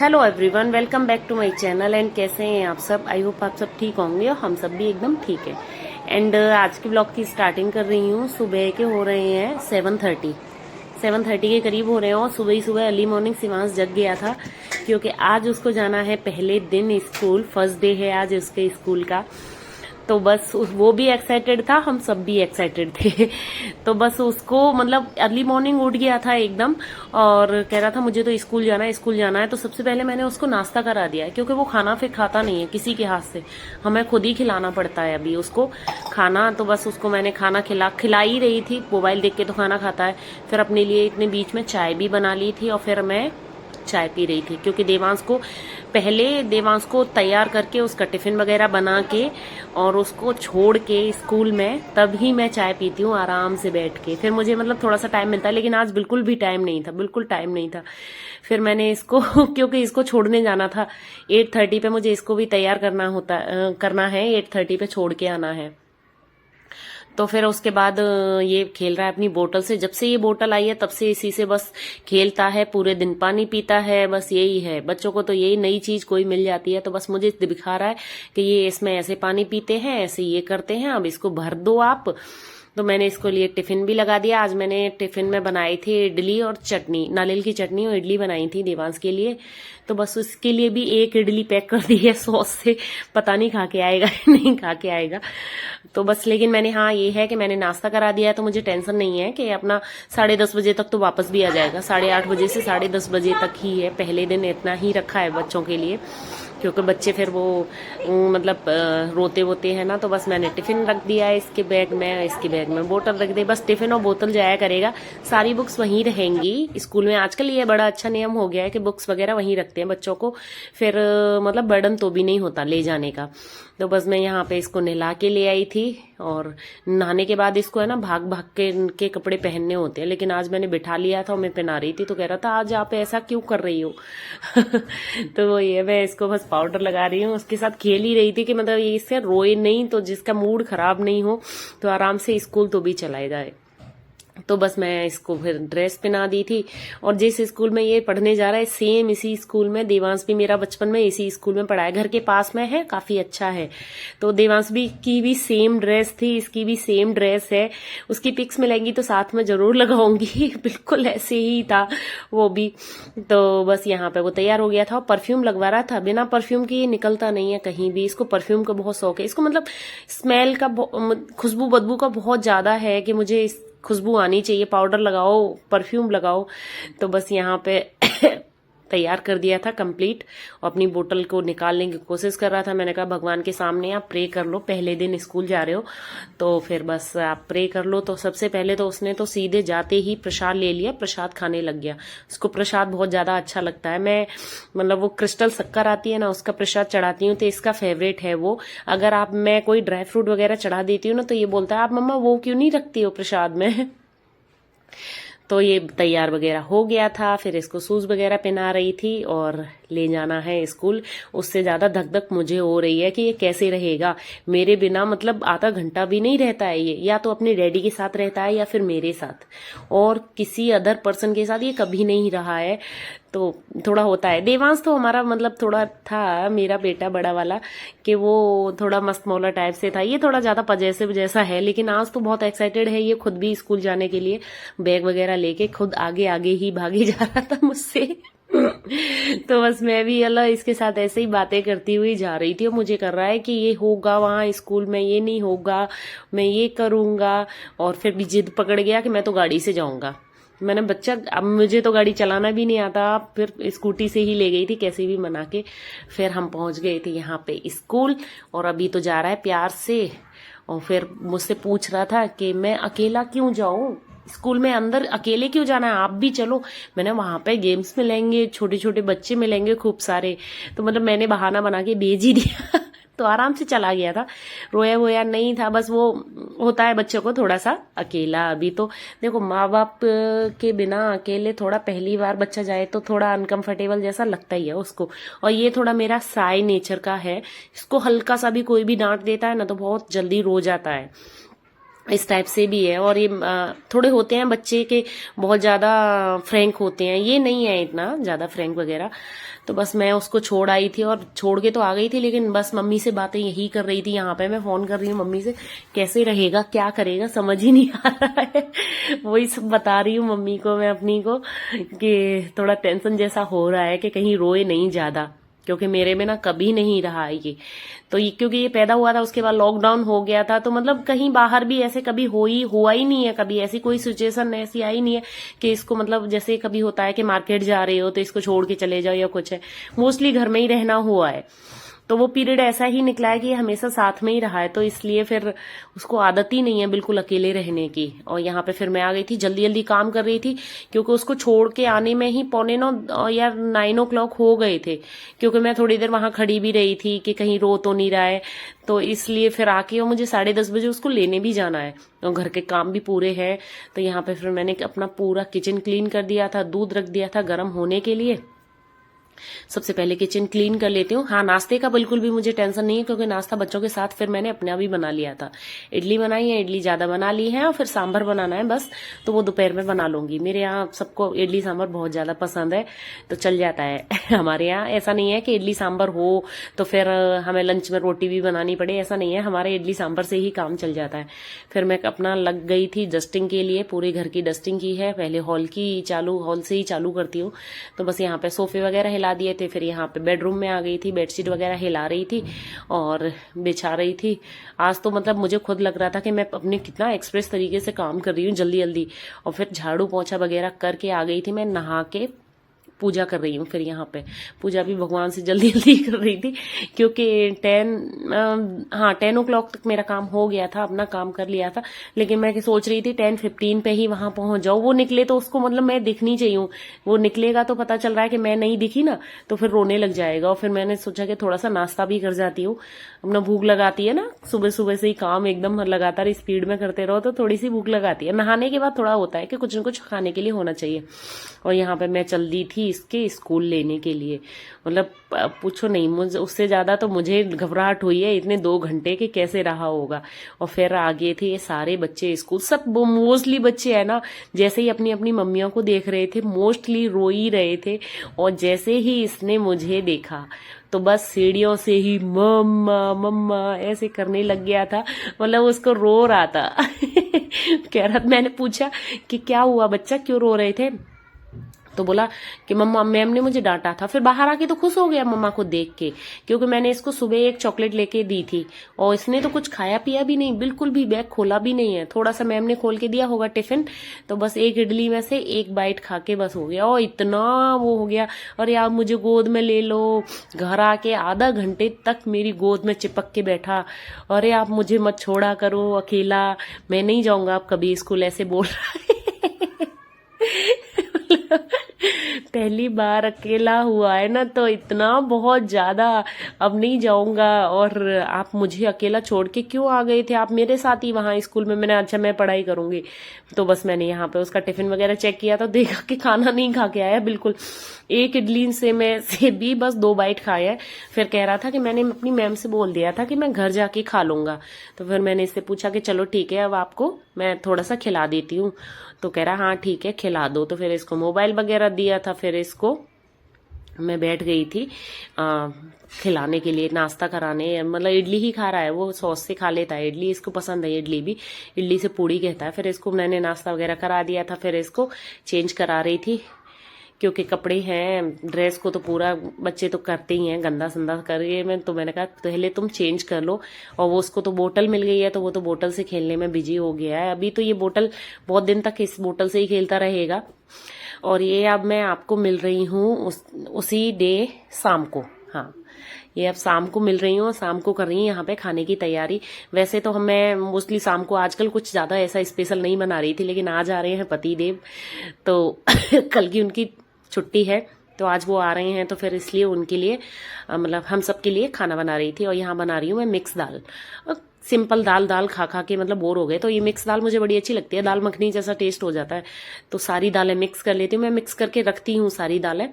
Hello everyone, welcome back to my channel. And कैसे हैं आप सब? आई होप आप सब ठीक होंगे और हम सब भी एकदम ठीक है। एंड आज के ब्लॉग की स्टार्टिंग कर रही हूँ। सुबह के हो रहे हैं 7:30 के करीब हो रहे हैं और सुबह ही सुबह अर्ली मॉर्निंग शिवांश जग गया था क्योंकि आज उसको जाना है पहले दिन स्कूल। फर्स्ट डे है आज उसके स्कूल का। तो बस वो भी एक्साइटेड था, हम सब भी एक्साइटेड थे। तो बस उसको मतलब अर्ली मॉर्निंग उठ गया था एकदम और कह रहा था मुझे तो स्कूल जाना है, स्कूल जाना है। तो सबसे पहले मैंने उसको नाश्ता करा दिया है क्योंकि वो खाना फिर खाता नहीं है किसी के हाथ से, हमें खुद ही खिलाना पड़ता है अभी उसको खाना। तो बस उसको मैंने खाना खिला ही रही थी, मोबाइल देख के तो खाना खाता है। फिर अपने लिए इतने बीच में चाय भी बना ली थी और फिर मैं चाय पी रही थी क्योंकि देवांश को तैयार करके उसका टिफिन वगैरह बना के और उसको छोड़ के स्कूल में तभी मैं चाय पीती हूँ आराम से बैठ के। फिर मुझे मतलब थोड़ा सा टाइम मिलता है, लेकिन आज बिल्कुल भी टाइम नहीं था, बिल्कुल टाइम नहीं था। फिर मैंने इसको क्योंकि इसको छोड़ने जाना था 8:30 पे, मुझे इसको भी तैयार करना है 8:30 पे छोड़ के आना है। तो फिर उसके बाद ये खेल रहा है अपनी बोतल से। जब से ये बोतल आई है तब से इसी से बस खेलता है, पूरे दिन पानी पीता है, बस यही है। बच्चों को तो यही नई चीज कोई मिल जाती है तो बस मुझे दिखा रहा है कि ये इसमें ऐसे पानी पीते हैं, ऐसे ये करते हैं, अब इसको भर दो आप। तो मैंने इसको लिए टिफिन भी लगा दिया। आज मैंने टिफिन में बनाई थी इडली और चटनी, नारियल की चटनी और इडली बनाई थी देवांश के लिए। तो बस उसके लिए भी एक इडली पैक कर दी है सॉस से, पता नहीं खा के आएगा या नहीं खा के आएगा। तो बस लेकिन मैंने, हाँ ये है कि मैंने नाश्ता करा दिया है तो मुझे टेंशन नहीं है कि अपना 10:30 बजे तक तो वापस भी आ जाएगा। 8:30 बजे से 10:30 बजे तक ही है, पहले दिन इतना ही रखा है बच्चों के लिए क्योंकि बच्चे फिर वो मतलब रोते वोते हैं ना। तो बस मैंने टिफिन रख दिया है इसके बैग में बोतल रख दी। बस टिफिन और बोतल जाया करेगा, सारी बुक्स वहीं रहेंगी स्कूल में। आजकल ये बड़ा अच्छा नियम हो गया है कि बुक्स वगैरह वहीं रखते हैं बच्चों को, फिर मतलब बर्डन तो भी नहीं होता ले जाने का। तो बस मैं यहाँ पे इसको नहला के ले आई थी और नहाने के बाद इसको है ना भाग भाग के इनके कपड़े पहनने होते हैं, लेकिन आज मैंने बिठा लिया था और मैं पहना रही थी। तो कह रहा था आज आप ऐसा क्यों कर रही हो? तो ये मैं इसको बस पाउडर लगा रही हूँ, उसके साथ खेल ही रही थी कि मतलब ये इससे रोए नहीं, तो जिसका मूड खराब नहीं हो तो आराम से स्कूल तो भी चलाया जाए। तो बस मैं इसको फिर ड्रेस पहना दी थी। और जिस स्कूल में ये पढ़ने जा रहा है सेम इसी स्कूल में देवांश भी मेरा बचपन में इसी स्कूल में पढ़ा है, घर के पास में है, काफी अच्छा है। तो देवांश भी की भी सेम ड्रेस थी, इसकी भी सेम ड्रेस है। उसकी पिक्स मिलेंगी तो साथ में जरूर लगाऊंगी। बिल्कुल ऐसे ही था वो भी। तो बस यहाँ पे वो तैयार हो गया था और परफ्यूम लगवा रहा था। बिना परफ्यूम के ये निकलता नहीं है कहीं भी, इसको परफ्यूम का बहुत शौक है। इसको मतलब स्मेल का, खुशबू बदबू का बहुत ज्यादा है कि मुझे खुशबू आनी चाहिए, पाउडर लगाओ, परफ्यूम लगाओ। तो बस यहाँ पे तैयार कर दिया था कंप्लीट और अपनी बोतल को निकालने की कोशिश कर रहा था। मैंने कहा भगवान के सामने आप प्रे कर लो, पहले दिन स्कूल जा रहे हो तो फिर बस आप प्रे कर लो। तो सबसे पहले तो उसने तो सीधे जाते ही प्रसाद ले लिया, प्रसाद खाने लग गया। उसको प्रसाद बहुत ज्यादा अच्छा लगता है। मैं मतलब वो क्रिस्टल शक्कर आती है ना, उसका प्रसाद चढ़ाती हूँ तो इसका फेवरेट है वो। अगर मैं कोई ड्राई फ्रूट वगैरह चढ़ा देती हूँ ना तो ये बोलता है आप मम्मा वो क्यों नहीं रखती हो प्रसाद में। तो ये तैयार वगैरह हो गया था, फिर इसको शूज वगैरह पहना रही थी और ले जाना है स्कूल। उससे ज्यादा धक धक मुझे हो रही है कि ये कैसे रहेगा मेरे बिना, मतलब आधा घंटा भी नहीं रहता है ये, या तो अपने डैडी के साथ रहता है या फिर मेरे साथ, और किसी अदर पर्सन के साथ ये कभी नहीं रहा है। तो थोड़ा होता है। देवांश तो हमारा मतलब थोड़ा था, मेरा बेटा बड़ा वाला, कि वो थोड़ा मस्त मौला टाइप से था। ये थोड़ा ज्यादा पजेसिव जैसा है, लेकिन आज तो बहुत एक्साइटेड है ये खुद भी स्कूल जाने के लिए। बैग वगैरह लेके खुद आगे आगे ही भागी जा रहा था मुझसे। तो बस मैं भी अल्लाह इसके साथ ऐसे ही बातें करती हुई जा रही थी और मुझे कर रहा है कि ये होगा वहां स्कूल में, ये नहीं होगा, मैं ये करूंगा। और फिर भी जिद पकड़ गया कि मैं तो गाड़ी से जाऊंगा। मैंने बच्चा, अब मुझे तो गाड़ी चलाना भी नहीं आता, फिर स्कूटी से ही ले गई थी कैसे भी मना के। फिर हम पहुंच गए थे यहाँ पे स्कूल और अभी तो जा रहा है प्यार से। और फिर मुझसे पूछ रहा था कि मैं अकेला क्यों जाऊं स्कूल में, अंदर अकेले क्यों जाना है, आप भी चलो। मैंने वहां पे गेम्स मिलेंगे, छोटे छोटे बच्चे मिलेंगे खूब सारे, तो मतलब मैंने बहाना बना के भेज ही दिया। तो आराम से चला गया था, रोया वोया नहीं था। बस वो होता है बच्चों को थोड़ा सा अकेला। अभी तो देखो माँ बाप के बिना अकेले थोड़ा पहली बार बच्चा जाए तो थोड़ा अनकंफर्टेबल जैसा लगता ही है उसको। और ये थोड़ा मेरा साई नेचर का है, इसको हल्का सा भी कोई भी डांट देता है ना तो बहुत जल्दी रो जाता है। इस टाइप से भी है। और ये थोड़े होते हैं बच्चे के बहुत ज्यादा फ्रैंक होते हैं, ये नहीं है इतना ज्यादा फ्रैंक वगैरह। तो बस मैं उसको छोड़ आई थी और छोड़ के तो आ गई थी, लेकिन बस मम्मी से बातें यही कर रही थी। यहाँ पे मैं फोन कर रही हूँ मम्मी से, कैसे रहेगा क्या करेगा समझ ही नहीं आ रहा है। वही सब बता रही हूँ मम्मी को मैं अपनी को, कि थोड़ा टेंशन जैसा हो रहा है कि कहीं रोए नहीं ज्यादा, क्योंकि मेरे में ना कभी नहीं रहा ये। तो ये क्योंकि ये पैदा हुआ था उसके बाद लॉकडाउन हो गया था, तो मतलब कहीं बाहर भी ऐसे कभी हुआ ही नहीं है, कभी ऐसी कोई सिचुएशन ऐसी आई नहीं है कि इसको मतलब जैसे कभी होता है कि मार्केट जा रहे हो तो इसको छोड़ के चले जाओ या कुछ है। मोस्टली घर में ही रहना हुआ है। तो वो पीरियड ऐसा ही निकला है कि ये हमेशा साथ में ही रहा है, तो इसलिए फिर उसको आदत ही नहीं है बिल्कुल अकेले रहने की। और यहाँ पे फिर मैं आ गई थी, जल्दी जल्दी काम कर रही थी, क्योंकि उसको छोड़ के आने में ही 8:45 या 9 o'clock हो गए थे, क्योंकि मैं थोड़ी देर वहां खड़ी भी रही थी कि कहीं रो तो नहीं रहा है। तो इसलिए फिर आके और मुझे 10:30 बजे उसको लेने भी जाना है और घर के काम भी पूरे हैं। तो यहाँ पे फिर मैंने अपना पूरा किचन क्लीन कर दिया था, दूध रख दिया था गर्म होने के लिए। सबसे पहले किचन क्लीन कर लेती हूँ। हाँ, नाश्ते का बिल्कुल भी मुझे टेंशन नहीं है, क्योंकि नाश्ता बच्चों के साथ फिर मैंने अपना भी बना लिया था। इडली बनाई है, इडली ज्यादा बना ली है, और फिर सांभर बनाना है बस, तो वो दोपहर में बना लूंगी। मेरे यहाँ सबको इडली सांभर बहुत ज्यादा पसंद है, तो चल जाता है। हमारे यहाँ ऐसा नहीं है कि इडली सांभर हो तो फिर हमें लंच में रोटी भी बनानी पड़े, ऐसा नहीं है। हमारे इडली सांभर से ही काम चल जाता है। फिर मैं अपना लग गई थी डस्टिंग के लिए, पूरे घर की डस्टिंग की है। पहले हॉल से ही चालू करती हूँ। तो बस यहाँ पे सोफे वगैरह हिला दिए थे, फिर यहाँ पे बेडरूम में आ गई थी, बेडशीट वगैरह हिला रही थी और बिछा रही थी। आज तो मतलब मुझे खुद लग रहा था कि मैं अपने कितना एक्सप्रेस तरीके से काम कर रही हूँ जल्दी जल्दी। और फिर झाड़ू पोछा वगैरह करके आ गई थी, मैं नहा के पूजा कर रही हूँ। फिर यहाँ पे पूजा भी भगवान से जल्दी जल्दी कर रही थी, क्योंकि 10 o'clock तक मेरा काम हो गया था, अपना काम कर लिया था। लेकिन मैं सोच रही थी 10:15 पे ही वहां पहुंच जाऊं। वो निकले तो उसको मतलब मैं दिखनी चाहिए, वो निकलेगा तो पता चल रहा है कि मैं नहीं दिखी ना, तो फिर रोने लग जाएगा। और फिर मैंने सोचा कि थोड़ा सा नाश्ता भी कर जाती हूँ, अपना भूख लगाती है ना, सुबह सुबह से ही काम एकदम लगातार स्पीड में करते रहो तो थोड़ी सी भूख लगाती है। नहाने के बाद थोड़ा होता है कि कुछ न कुछ खाने के लिए होना चाहिए। और यहाँ पे मैं चल दी थी इसके स्कूल लेने के लिए। मतलब पूछो नहीं, मुझे उससे ज्यादा तो मुझे घबराहट हुई है इतने 2 घंटे के, कैसे रहा होगा। और फिर आगे थे ये सारे बच्चे स्कूल, सब मोस्टली बच्चे है ना, जैसे ही अपनी अपनी मम्मियों को देख रहे थे मोस्टली रो ही रहे थे। और जैसे ही इसने मुझे देखा तो बस सीढ़ियों से ही मम्मा मम्मा ऐसे करने लग गया था, मतलब उसको रो रहा था। कह रहा, मैंने पूछा कि क्या हुआ बच्चा, क्यों रो रहे थे? तो बोला कि मम्मा मैम ने मुझे डांटा था। फिर बाहर आके तो खुश हो गया मम्मा को देख के, क्योंकि मैंने इसको सुबह एक चॉकलेट लेके दी थी और इसने तो कुछ खाया पिया भी नहीं, बिल्कुल भी बैग खोला भी नहीं है। थोड़ा सा मैम ने खोल के दिया होगा टिफिन, तो बस एक इडली में से एक बाइट खा के बस हो गया। और इतना वो हो गया, अरे आप मुझे गोद में ले लो। घर आके आधा घंटे तक मेरी गोद में चिपक के बैठा, अरे आप मुझे मत छोड़ा करो अकेला, मैं नहीं जाऊंगा आप कभी स्कूल, ऐसे बोल रहा है। पहली बार अकेला हुआ है ना, तो इतना बहुत ज्यादा, अब नहीं जाऊंगा, और आप मुझे अकेला छोड़ के क्यों आ गए थे, आप मेरे साथ ही वहां स्कूल में। मैंने अच्छा मैं पढ़ाई करूंगी। तो बस मैंने यहाँ पे उसका टिफिन वगैरह चेक किया तो देखा कि खाना नहीं खा के आया बिल्कुल। एक इडली से में से भी बस 2 बाइट खाया है। फिर कह रहा था कि मैंने अपनी मैम से बोल दिया था कि मैं घर जाके खा लूंगा। तो फिर मैंने इससे पूछा कि चलो ठीक है, अब आपको मैं थोड़ा सा खिला देती हूँ। तो कह रहा हाँ ठीक है खिला दो। तो फिर इसको मोबाइल वगैरह दिया था, फिर इसको मैं बैठ गई थी खिलाने के लिए, नाश्ता कराने। मतलब इडली ही खा रहा है वो, सॉस से खा लेता है इडली, इसको पसंद है इडली भी, इडली से पूड़ी कहता है। फिर इसको मैंने नाश्ता वगैरह करा दिया था, फिर इसको चेंज करा रही थी, क्योंकि कपड़े हैं, ड्रेस को तो पूरा बच्चे तो करते ही हैं गंदा संदा करके। तो मैंने कहा पहले तुम चेंज कर लो। और वो उसको तो बोतल मिल गई है, तो वो तो बोतल से खेलने में बिजी हो गया है अभी। तो ये बोतल बहुत दिन तक इस बोतल से ही खेलता रहेगा। और ये अब मैं आपको मिल रही हूँ उसी डे शाम को। हाँ, ये अब शाम को मिल रही हूँ, शाम को कर रही हूँ यहाँ पे खाने की तैयारी। वैसे तो मैं मोस्टली शाम को आजकल कुछ ज्यादा ऐसा स्पेशल नहीं बना रही थी, लेकिन आज आ रहे हैं पति देव, तो कल की उनकी छुट्टी है, तो आज वो आ रहे हैं, तो फिर इसलिए उनके लिए मतलब हम सबके लिए खाना बना रही थी। और यहाँ बना रही हूँ मैं मिक्स दाल। सिंपल दाल खा खा के मतलब बोर हो गए, तो ये मिक्स दाल मुझे बड़ी अच्छी लगती है, दाल मखनी जैसा टेस्ट हो जाता है। तो सारी दालें मिक्स कर लेती हूँ मैं, मिक्स करके रखती हूँ सारी दालें।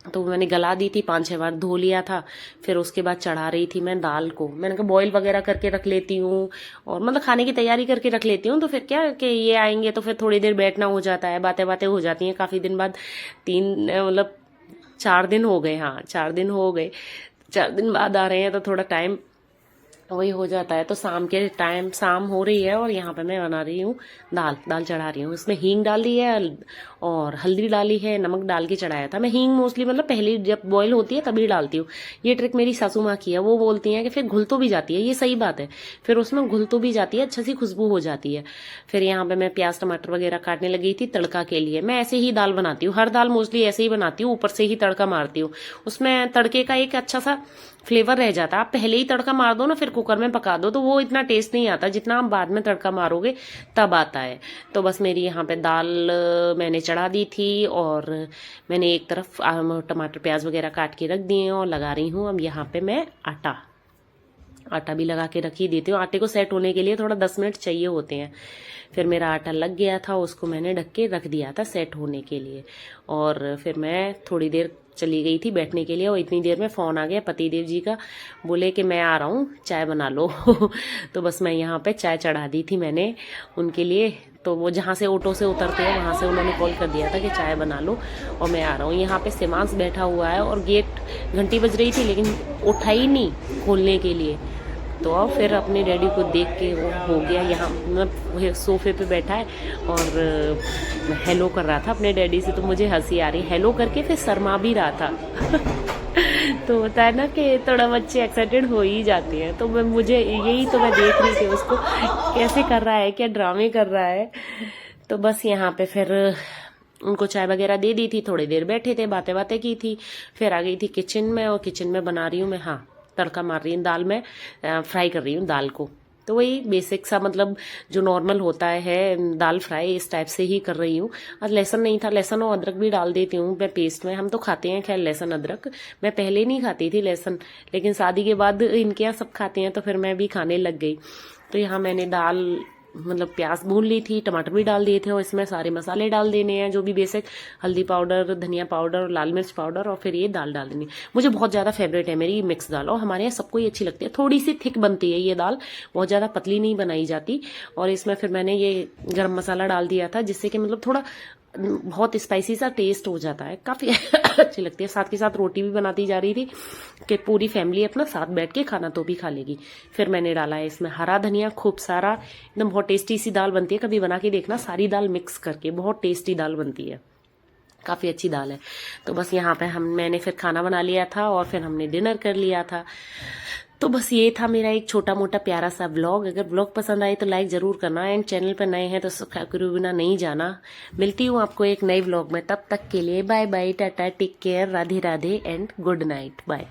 तो मैंने गला दी थी, 5-6 बार धो लिया था। फिर उसके बाद चढ़ा रही थी मैं दाल को। मैंने कहा बॉईल वगैरह करके रख लेती हूँ और मतलब खाने की तैयारी करके रख लेती हूँ, तो फिर क्या कि ये आएंगे तो फिर थोड़ी देर बैठना हो जाता है, बातें बातें हो जाती हैं काफ़ी दिन बाद। 4 दिन हो गए, हाँ 4 दिन हो गए, 4 दिन बाद आ रहे हैं तो थोड़ा टाइम वही हो जाता है। तो शाम के टाइम शाम हो रही है और यहाँ पे मैं बना रही हूँ दाल चढ़ा रही हूँ। इसमें हींग डाल दी है और हल्दी डाली है, नमक डाल के चढ़ाया था। मैं हींग मोस्टली मतलब पहले जब बॉईल होती है तभी डालती हूँ। ये ट्रिक मेरी सासू माँ की है, वो बोलती हैं कि फिर घुल तो भी जाती है, ये सही बात है, फिर उसमें घुल तो भी जाती है, अच्छी सी खुशबू हो जाती है। फिर यहाँ पे मैं प्याज टमाटर वगैरह काटने लगी थी तड़का के लिए। मैं ऐसे ही दाल बनाती हूँ, हर दाल मोस्टली ऐसे ही बनाती हूँ, ऊपर से ही तड़का मारती हूँ। उसमें तड़के का एक अच्छा सा फ्लेवर रह जाता है। आप पहले ही तड़का मार दो ना, फिर कुकर में पका दो तो वो इतना टेस्ट नहीं आता जितना आप बाद में तड़का मारोगे तब आता है। तो बस मेरी यहाँ पे दाल मैंने चढ़ा दी थी और मैंने एक तरफ टमाटर प्याज वगैरह काट के रख दिए और लगा रही हूँ। अब यहाँ पे मैं आटा भी लगा के रख ही देती हूँ। आटे को सेट होने के लिए थोड़ा 10 मिनट चाहिए होते हैं। फिर मेरा आटा लग गया था, उसको मैंने ढक के रख दिया था सेट होने के लिए। और फिर मैं थोड़ी देर चली गई थी बैठने के लिए और इतनी देर में फ़ोन आ गया पतिदेव जी का, बोले कि मैं आ रहा हूँ, चाय बना लो। तो बस मैं यहाँ पे चाय चढ़ा दी थी मैंने उनके लिए। तो वो जहाँ से ऑटो से उतरते हैं वहाँ से उन्होंने कॉल कर दिया था कि चाय बना लो और मैं आ रहा हूँ। यहाँ पे सिमांस बैठा हुआ है और गेट घंटी बज रही थी लेकिन उठा ही नहीं खोलने के लिए। तो फिर अपने डैडी को देख के वो हो गया, यहाँ मतलब सोफे पे बैठा है और हेलो कर रहा था अपने डैडी से। तो मुझे हंसी आ रही, हेलो करके फिर शर्मा भी रहा था। तो होता है ना कि थोड़ा बच्चे एक्साइटेड हो ही जाते हैं। तो मुझे यही तो मैं देख रही थी उसको कैसे कर रहा है, क्या ड्रामे कर रहा है। तो बस यहाँ पे फिर उनको चाय वगैरह दे दी थी, थोड़ी देर बैठे थे, बातें बातें की थी। फिर आ गई थी किचन में और किचन में बना रही हूँ मैं, हाँ तड़का मार रही हूँ दाल में, फ्राई कर रही हूँ दाल को। तो वही बेसिक सा मतलब जो नॉर्मल होता है दाल फ्राई, इस टाइप से ही कर रही हूँ। आज लहसुन नहीं था, लहसुन और अदरक भी डाल देती हूँ मैं पेस्ट में। हम तो खाते हैं खैर लहसुन अदरक, मैं पहले नहीं खाती थी लहसुन, लेकिन शादी के बाद इनके यहाँ सब खाते हैं तो फिर मैं भी खाने लग गई। तो यहाँ मैंने दाल मतलब प्याज भून ली थी, टमाटर भी डाल दिए थे और इसमें सारे मसाले डाल देने हैं जो भी बेसिक, हल्दी पाउडर, धनिया पाउडर, लाल मिर्च पाउडर और फिर ये दाल डाल देनी। मुझे बहुत ज़्यादा फेवरेट है मेरी मिक्स दाल और हमारे यहाँ सबको ही अच्छी लगती है। थोड़ी सी थिक बनती है ये दाल, बहुत ज़्यादा पतली नहीं बनाई जाती। और इसमें फिर मैंने ये गरम मसाला डाल दिया था जिससे कि मतलब थोड़ा बहुत स्पाइसी सा टेस्ट हो जाता है, काफ़ी अच्छी लगती है। साथ के साथ रोटी भी बनाती जा रही थी कि पूरी फैमिली अपना साथ बैठ के खाना तो भी खा लेगी। फिर मैंने डाला है इसमें हरा धनिया खूब सारा, एकदम बहुत टेस्टी सी दाल बनती है, कभी बना के देखना, सारी दाल मिक्स करके बहुत टेस्टी दाल बनती है, काफ़ी अच्छी दाल है। तो बस यहाँ पे मैंने फिर खाना बना लिया था और फिर हमने डिनर कर लिया था। तो बस ये था मेरा एक छोटा मोटा प्यारा सा व्लॉग। अगर व्लॉग पसंद आए तो लाइक जरूर करना एंड चैनल पर नए हैं तो सब्सक्राइब करे बिना नहीं जाना। मिलती हूँ आपको एक नए व्लॉग में, तब तक के लिए bye bye, tata, take care, Radhe Radhe and good night, bye.